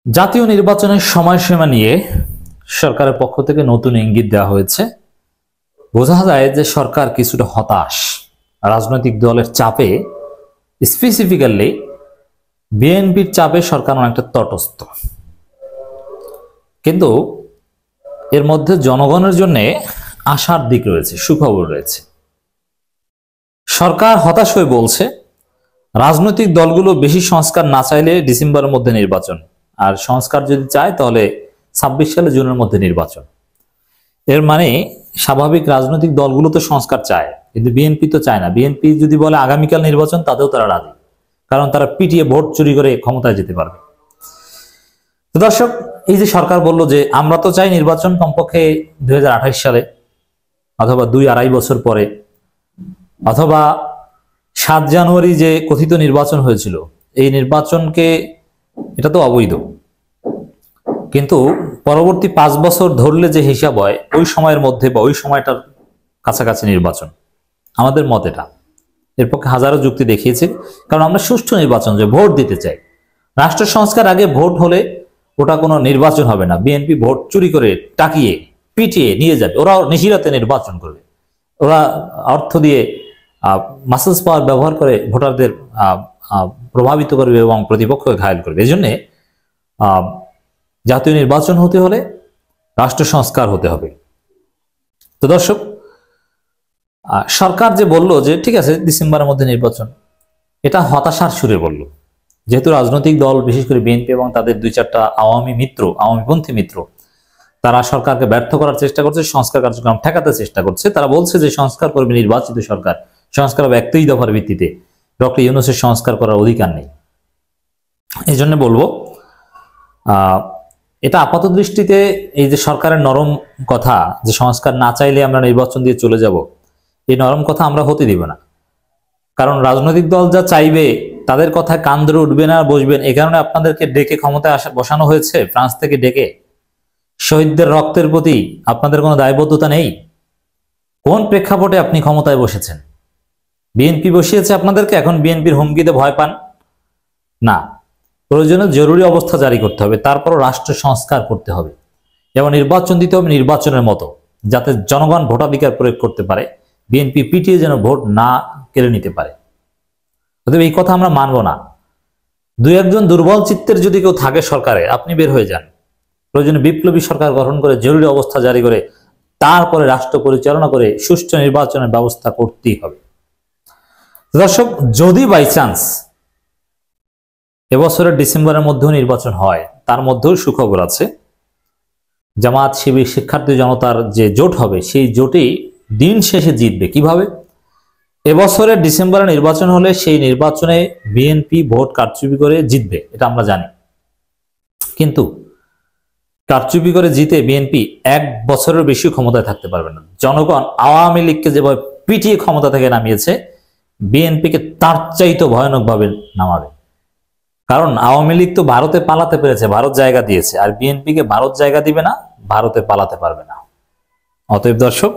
জাতীয় নির্বাচনের সময়সীমা নিয়ে সরকারের পক্ষ থেকে নতুন ইঙ্গিত দেওয়া হয়েছে। বোঝা যায় যে সরকার কিছুটা হতাশ রাজনৈতিক দলের চাপে, স্পেসিফিক্যালি বিএনপির চাপে সরকার অনেকটা তটস্থ। কিন্তু এর মধ্যে জনগণের জন্য আশার দিক রয়েছে, সুখবর রয়েছে। সরকার হতাশ হয়ে বলছে রাজনৈতিক দলগুলো বেশি সংস্কার না চাইলে ডিসেম্বরের মধ্যে নির্বাচন, আর সংস্কার যদি চায় তাহলে 26 সালে জুনের মধ্যে নির্বাচন। এর মানে স্বাভাবিক রাজনৈতিক দলগুলো তো সংস্কার চায়, কিন্তু বিএনপি তো চায় না। বিএনপি যদি বলে আগামীকাল নির্বাচন, তাতেও তারা রাজি, কারণ তারা পিটিয়ে ভোট চুরি করে ক্ষমতায় যেতে পারবে। তো দর্শক, এই যে সরকার বললো যে আমরা তো চাই নির্বাচন কমপক্ষে 2028 সালে, অথবা 2-2.5 বছর পরে, অথবা 7 জানুয়ারি যে কথিত নির্বাচন হয়েছিল, এই নির্বাচনকে, এটা তো অবৈধ, কিন্তু পরবর্তী 5 বছর ধরলে যে হিসাব হয় ওই সময়ের মধ্যে বা ওই সময়টার কাছাকাছি নির্বাচন, আমাদের মত এটা। এর পক্ষে হাজারো যুক্তি দেখিয়েছে, কারণ আমরা সুষ্ঠু নির্বাচন যে ভোট দিতে চাই। রাষ্ট্র সংস্কার আগে ভোট হলে ওটা কোনো নির্বাচন হবে না। বিএনপি ভোট চুরি করে টাকিয়ে পিটিয়ে নিয়ে যাবে, ওরা নিশিরাতে নির্বাচন করবে, ওরা অর্থ দিয়ে মাসেলস পাওয়ার ব্যবহার করে ভোটারদের প্রভাবিত করবে এবং প্রতিপক্ষকে ঘায়েল করবে। এই জন্যে জাতীয় নির্বাচন হতে হলে রাষ্ট্র সংস্কার হতে হবে। তো দর্শক, সরকার যে বলল যে ঠিক আছে ডিসেম্বরের মধ্যে নির্বাচন, এটা হতাশার সুরে বলল। যেহেতু রাজনৈতিক দল, বিশেষ করে বিএনপি এবং তাদের 2-4টা আওয়ামীপন্থী মিত্র, তারা সরকারকে ব্যর্থ করার চেষ্টা করছে, সংস্কার কার্যক্রম ঠেকাতে চেষ্টা করছে। তারা বলছে যে সংস্কার করবে নির্বাচিত সরকার, সংস্কার হবে 31 দফার ভিত্তিতে, ডক্টর ইউনূসের সংস্কার করার অধিকার নেই। এই জন্য বলবো এটা আপাত দৃষ্টিতে এই যে সরকারের নরম কথা যে সংস্কার না চাইলে আমরা নির্বাচন দিয়ে চলে যাব, এই নরম কথা আমরা হতে দিব না। কারণ রাজনৈতিক দল যা চাইবে তাদের কথায় কান ধরে উঠবে না, বসবেন। এই কারণে আপনাদেরকে ডেকে ক্ষমতায় বসানো হয়েছে, ফ্রান্স থেকে ডেকে। শহীদদের রক্তের প্রতি আপনাদের কোনো দায়বদ্ধতা নেই? কোন প্রেক্ষাপটে আপনি ক্ষমতায় বসেছেন? বিএনপি বসিয়েছে আপনাদেরকে, এখন বিএনপির হুমকিতে ভয় পান না? প্রয়োজনে জরুরি অবস্থা জারি করতে হবে, তারপরও রাষ্ট্র সংস্কার করতে হবে এবং নির্বাচন দিতে হবে নির্বাচনের মতো, যাতে জনগণ ভোটাধিকার প্রয়োগ করতে পারে, বিএনপি পিটিয়ে যেন ভোট না কেড়ে নিতে পারে। অতএব এই কথা আমরা মানব না। 2-1 দুর্বল চিত্তের যদি কেউ থাকে সরকারে, আপনি বের হয়ে যান। প্রয়োজনে বিপ্লবী সরকার গঠন করে জরুরি অবস্থা জারি করে তারপরে রাষ্ট্র পরিচালনা করে সুষ্ঠু নির্বাচনের ব্যবস্থা করতেই হবে। দর্শক, যদি বাই চান্স এবছরের ডিসেম্বরের মধ্যেও নির্বাচন হয়, তার মধ্যেও সুখবর আছে। জামাত, শিবির, শিক্ষার্থী জনতার যে জোট হবে, সেই জোটেই দিন শেষে জিতবে। কিভাবে? এবছরের ডিসেম্বরে নির্বাচন হলে সেই নির্বাচনে বিএনপি ভোট কারচুপি করে জিতবে, এটা আমরা জানি। কিন্তু কারচুপি করে জিতে বিএনপি 1 বছরের বেশি ক্ষমতায় থাকতে পারবে না। জনগণ আওয়ামী লীগকে যেভাবে পিটিয়ে ক্ষমতা থেকে নামিয়েছে, বিএনপিকে তার চাইতে ভয়ানকভাবে নামাবে। কারণ আওয়ামী লীগ তো ভারতে পালাতে পেরেছে, ভারত জায়গা দিয়েছে, আর বিএনপিকে ভারত জায়গা দিবে না, ভারতে পালাতে পারবে না। অতএব দর্শক,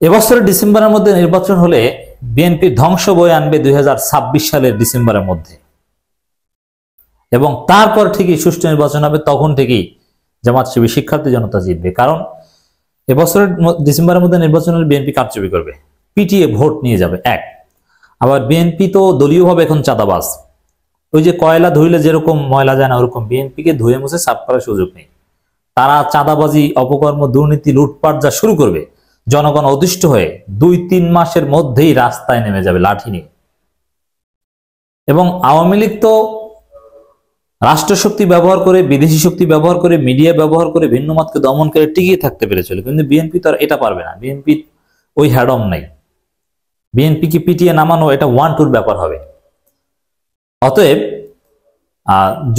এবছরের ডিসেম্বরের মধ্যে নির্বাচন হলে বিএনপি ধ্বংস বয়ে আনবে 2026 সালের ডিসেম্বরের মধ্যে, এবং তারপর ঠিকই সুষ্ঠু নির্বাচন হবে, তখন ঠিকই জামাত, শিবির, শিক্ষার্থী জনতা জিতবে। কারণ এবছরের ডিসেম্বরের মধ্যে নির্বাচন হলে বিএনপি কারচুপি করবে, পিটিয়ে ভোট নিয়ে যাবে। আবার বিএনপি তো দলীয়ভাবে এখন চাঁদাবাজ। ওই যে কয়লা ধুইলে যেরকম ময়লা যায় না, ওরকম বিএনপিকে ধুয়ে মুছে সাফ করার সুযোগ নেই। তারা চাঁদাবাজি, অপকর্ম, দুর্নীতি, লুটপাট যা শুরু করবে, জনগণ অতিষ্ঠ হয়ে 2-3 মাসের মধ্যেই রাস্তায় নেমে যাবে লাঠি নিয়ে। এবং আওয়ামী লীগ তো রাষ্ট্রশক্তি ব্যবহার করে, বিদেশি শক্তি ব্যবহার করে, মিডিয়া ব্যবহার করে ভিন্নমতকে দমন করে টিকিয়ে থাকতে পেরেছিল, কিন্তু বিএনপি তো আর এটা পারবে না। বিএনপি ওই হ্যাডম নাই। বিএনপিকে পিটিয়ে নামানো এটা 1-2 ব্যাপার হবে। অতএব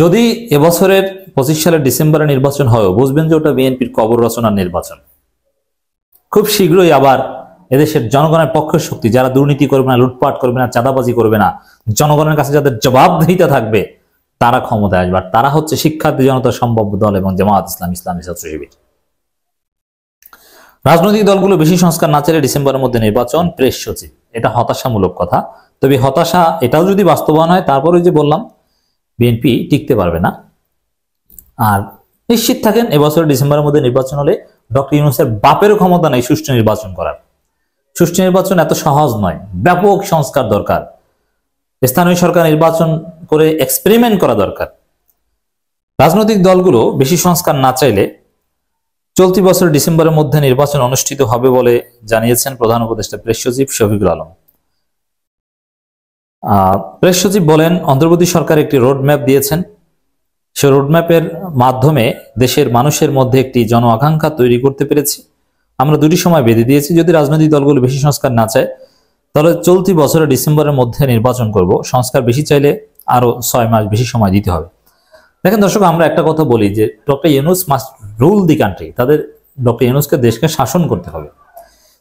যদি এবছরের 25 সালের ডিসেম্বরে নির্বাচন হয়, বুঝবেন যে ওটা বিএনপির কবর রচনার নির্বাচন। খুব শীঘ্রই আবার এদেশের জনগণের পক্ষের শক্তি, যারা দুর্নীতি করবে না, লুটপাট করবে না, চাঁদাবাজি করবে না, জনগণের কাছে যাদের জবাবদিহিতা থাকবে, তারা ক্ষমতায় আসবে। আর তারা হচ্ছে শিক্ষার্থী জনতার সম্ভাব্য দল এবং জামাত ইসলাম, ইসলামী ছাত্র শিবির। রাজনৈতিক দলগুলো বেশি সংস্কার না চাইলে ডিসেম্বরের মধ্যে নির্বাচন, প্রেস সচিব। এটা হতাশামূলক কথা। তবে হতাশা এটাও যদি বাস্তবায়ন হয়, তারপরে যে বললাম বিএনপি টিকতে পারবে না। আর নিশ্চিত থাকেন এবছর ডিসেম্বরের মধ্যে নির্বাচন হলে ডক্টর ইউনূসের বাপেরও ক্ষমতা নেই সুষ্ঠু নির্বাচন করার। সুষ্ঠু নির্বাচন এত সহজ নয়, ব্যাপক সংস্কার দরকার, স্থানীয় সরকার নির্বাচন করে এক্সপেরিমেন্ট করা দরকার। রাজনৈতিক দলগুলো বেশি সংস্কার না চাইলে চলতি বছর ডিসেম্বরের মধ্যে নির্বাচন অনুষ্ঠিত হবে বলে জানিয়েছেন প্রধান উপদেষ্টা প্রেস সচিব শফিকুল আলম। প্রেস সচিব বলেন, অন্তর্বর্তী সরকার একটি রোডম্যাপ দিয়েছেন। সে রোডম্যাপের মাধ্যমে দেশের মানুষের মধ্যে একটি জন আকাঙ্ক্ষা তৈরি করতে পেরেছি। আমরা দুটি সময় বেঁধে দিয়েছি, যদি রাজনৈতিক দলগুলো বেশি সংস্কার না চায় তাহলে চলতি বছরের ডিসেম্বরের মধ্যে নির্বাচন করব। সংস্কার বেশি চাইলে আরো 6 মাস বেশি সময় দিতে হবে। দেখেন দর্শক, আমরা একটা কথা বলি যে doctor Yunus must rule the country. তাদের ডক্টর ইউনূসকে দেশকে শাসন করতে হবে।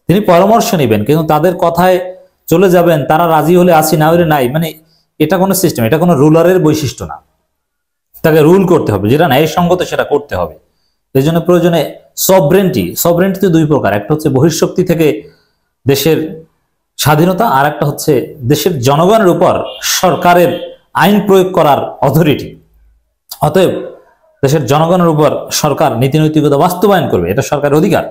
তিনি পরামর্শ নেবেন, কিন্তু তাদের কথায় চলে যাবেন, তারা রাজি হলে আসি, না হলে নাই। মানে এটা কোনো সিস্টেম, এটা কোনো রুলারের বৈশিষ্ট্য না। তাকে রুল করতে হবে, যেটা ন্যায়সঙ্গত সেটা করতে হবে। এই জন্য প্রয়োজনে সভরেন্টি। সভরেন্টি তো দুই প্রকার, একটা হচ্ছে বহিঃশক্তি থেকে দেশের স্বাধীনতা, আর একটা হচ্ছে দেশের জনগণের উপর সরকারের আইন প্রয়োগ করার অথরিটি। অতএব দেশের জনগণের উপর সরকার নীতি নৈতিকতা বাস্তবায়ন করবে, এটা সরকারের অধিকার,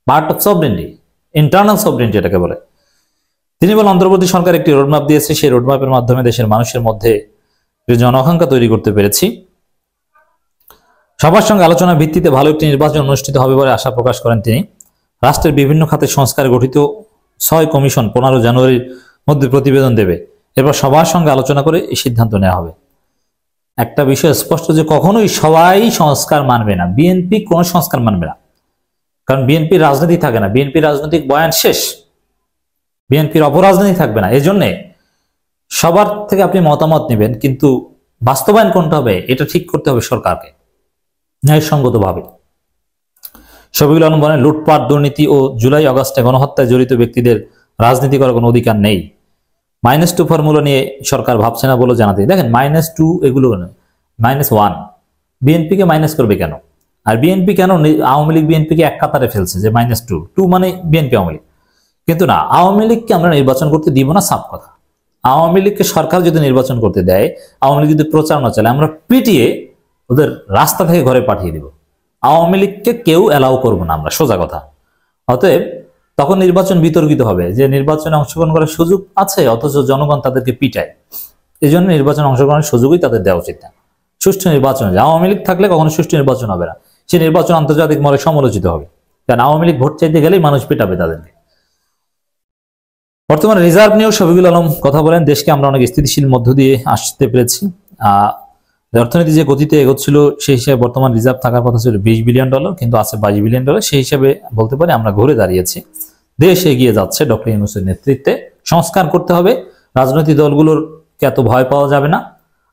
part of sovereignty, internal sovereignty এটাকে বলে। তিনি বলেন, অন্তর্বর্তী সরকার একটি রোডম্যাপ দিয়েছে, সেই রোডম্যাপের মাধ্যমে দেশের মানুষের মধ্যে জন আকাঙ্ক্ষা তৈরি করতে পেরেছি। সবার সঙ্গে আলোচনার ভিত্তিতে ভালো একটি নির্বাচন অনুষ্ঠিত হবে বলে আশা প্রকাশ করেন তিনি। রাষ্ট্রের বিভিন্ন খাতে সংস্কার গঠিত 6 কমিশন 15 জানুয়ারির মধ্যে প্রতিবেদন দেবে। এরপর সবার সঙ্গে আলোচনা করে এই সিদ্ধান্ত নেওয়া হবে। একটা বিষয় স্পষ্ট যে কখনোই সবাই সংস্কার মানবে না, বিএনপি কোন সংস্কার মানবে না, কারণ বিএনপির রাজনীতি থাকে না, বিএনপির রাজনৈতিক বয়ান শেষ, বিএনপির অপরাজনীতি থাকবে না। এই জন্যে সবার থেকে আপনি মতামত নেবেন, কিন্তু বাস্তবায়ন কোনটা হবে এটা ঠিক করতে হবে সরকারকে ন্যায়সঙ্গতভাবে। শফিকুল আলম বলেন, লুটপাট, দুর্নীতি ও জুলাই আগস্টে গণহত্যায় জড়িত ব্যক্তিদের রাজনীতি করার কোনো অধিকার নেই। -2 ফর্মুলা নিয়ে সরকার ভাবছে না বলে জানাতে। দেখেন, -2 এগুলো -1 বিএনপিকে মাইনাস করবে কেন? আর বিএনপি কেন আওয়ামী লীগ বিএনপিকে এক কাতারে ফেলছে যে -2 মানে বিএনপি আওয়ামী লীগ। কিন্তু না, আওয়ামী লীগকে আমরা নির্বাচন করতে দিব না, সাফ কথা। আওয়ামী লীগকে সরকার যদি নির্বাচন করতে দেয়, আওয়ামী লীগ যদি প্রচারণা চালায়, আমরা পিটিয়ে ওদের রাস্তা থেকে ঘরে পাঠিয়ে দিব। আওয়ামী লীগকে কেউ অ্যালাউ করবো না আমরা, সোজা কথা। অতএব তখন নির্বাচন বিতর্কিত হবে যে নির্বাচনে অংশগ্রহণ করার সুযোগ আছে, অথচ জনগণ তাদেরকে পিটায়। এই জন্য নির্বাচনে অংশগ্রহণের সুযোগই তাদের দেওয়া উচিত না। সুষ্ঠু নির্বাচন, আওয়ামী লীগ থাকলে কখনো সুষ্ঠু নির্বাচন হবে না, সে নির্বাচন আন্তর্জাতিক মহলে সমালোচিত হবে, কারণ আওয়ামী লীগ ভোট চাইতে গেলেই মানুষ পিটাবে তাদেরকে। বর্তমানে রিজার্ভ নিয়েও শফিকুল আলম কথা বলেন, দেশকে আমরা অনেক স্থিতিশীল মধ্য দিয়ে আসতে পেরেছি। অর্থনীতি যে গতিতে এগোচ্ছিল সেই হিসাবে বর্তমান রিজার্ভ থাকার কথা ছিল $20 বিলিয়ন, কিন্তু আছে $22 বিলিয়ন। সেই হিসাবে বলতে পারি আমরা ঘুরে দাঁড়িয়েছি। দেশ এগিয়ে যাচ্ছে ডক্টর ইউনূসের নেতৃত্বে। সংস্কার করতে হবে, রাজনৈতিক দলগুলোর এত ভয় পাওয়া যাবে না,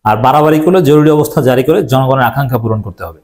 আর বাড়াবাড়ি করলে জরুরি অবস্থা জারি করে জনগণের আকাঙ্ক্ষা পূরণ করতে হবে।